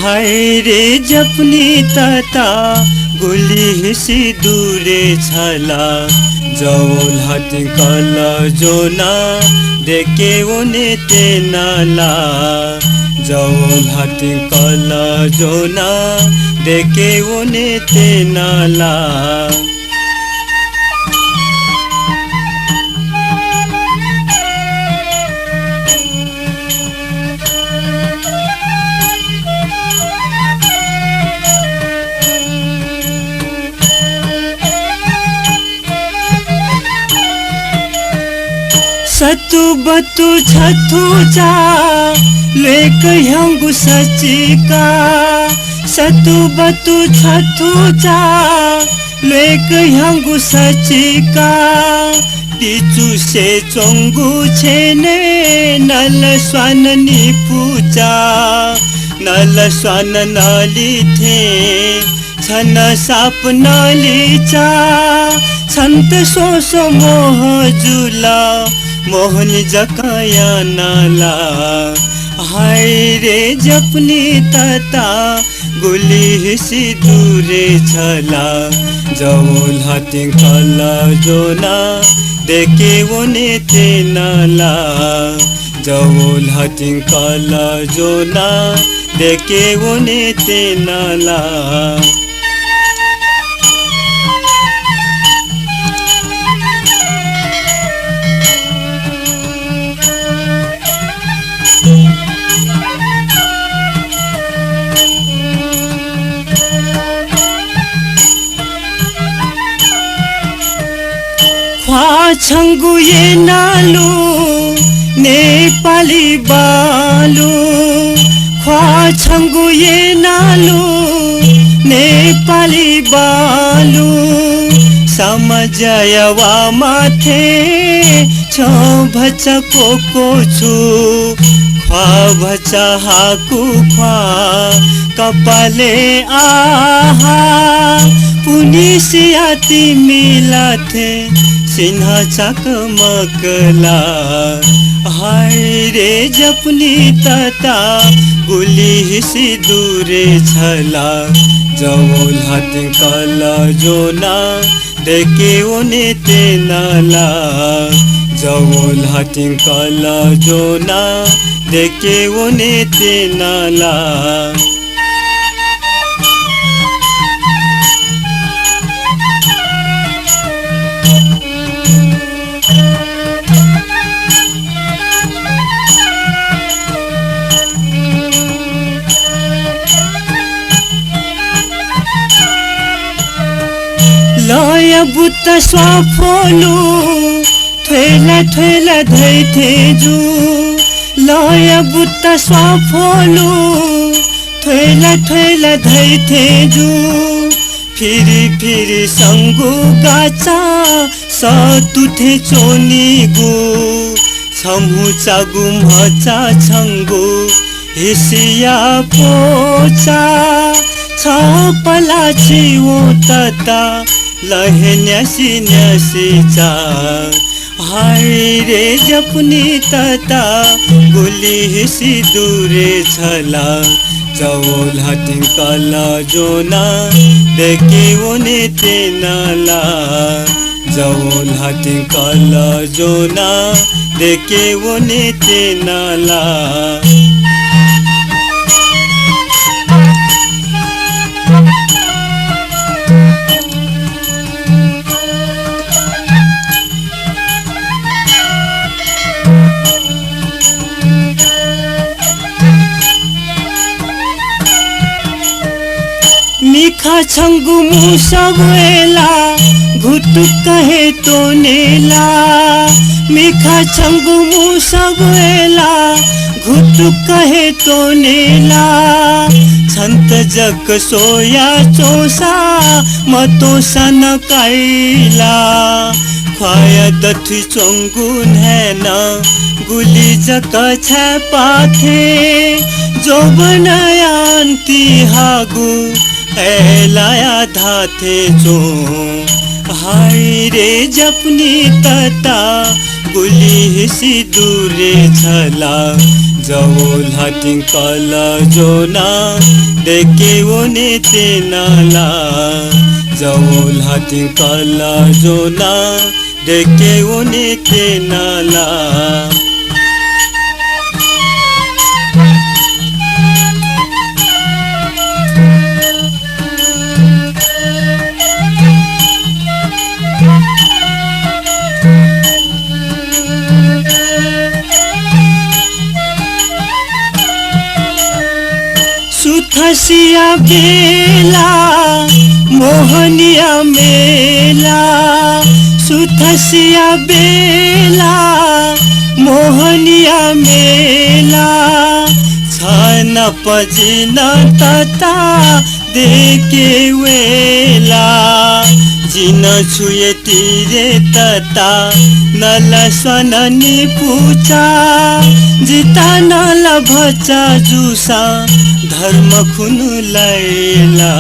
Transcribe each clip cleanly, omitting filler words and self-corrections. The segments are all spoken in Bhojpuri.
हाय रे जपनी तता गुली हिसी दूरे छला जौल हति कला जोना देखे उने ते नाला जौल हति कला जोना देखे उने ते नाला सतु बतु छथु जा लेक हंगु सचिका सतु बतु छथु जा लेक हंगु सचिका तिचु से चोंगु छेने नल स्वान नि पूजा नल स्वान नली थे छन साप नलीचा छन्त सोसो मोह जुला मोहनी जकाया नाला हाय रे जपनी तता गुली हिसी दूरे छला जौल हति कला जोना देखे उने ते नाला जौल हति कला जोना देखे उने ते नाला छंगु ये नालु नेपाली बालु ख्वा छंगु ये नालु नेपाली बालु समझयवा माथे छ भचा को छु ख्वा भचा हाकु ख्वा कपाले आहा पुनिसियाती मिलाथे सिन्हा चकमकला हाय रे जपनी तता गुली हिसी दूरे छला जौल हति कला जोना देखे उने ते नाला जौल हति कला जोना देखे उने ते नाला लय बुत्त स्वाफोलु थेला थेला धैथे जु लय बुत्त स्वाफोलु थेला थेला धैथे जु फिरी फिरी संगु गाचा सतुथे चोनी गु छमु चागु मचा छंगु हिसिया पोचा छपला छिओ तता लहे न्यासी न्यासी चा हाय रे जपनी तता गुली हिसी दूरे छला जौल हति कला जोना देखे उने ते नाला जौल हति कला जोना देखे उने ते नाला मिखा छंगु मुसवेला घुट कहे तो नेला मिखा छंगु मुसवेला घुट कहे तो नेला छंत जग सोया चोसा मतो सन कैला Khoya dati chongun hai na guli jaka chha pathe jobanayanti hagu elaya dhathe jo hai re japni tata guli hisi dure chhala jawol hatin kala jona deke one tenala jawol hatin kala jona deke one tenala सुथसिया बेला मोहनिया मेला सुथसिया बेला मोहनिया मेला छन पजिन तता देके वेला जिन छुए तीरे तता नल सननी पूचा जिता नल भचा जुसा धर्म खुन लैला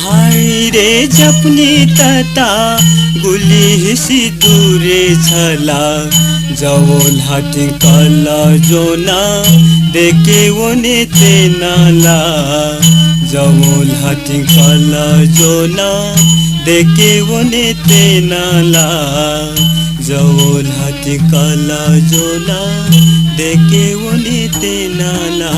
हाय रे जपनी तता गुली हिसी दूरे छला जवोल हाथी कला जोना देके वने तेनाला जवोल हाथी कला जोना देके वने तेनाला जवोल हाथी कला जोना देके वने तेनाला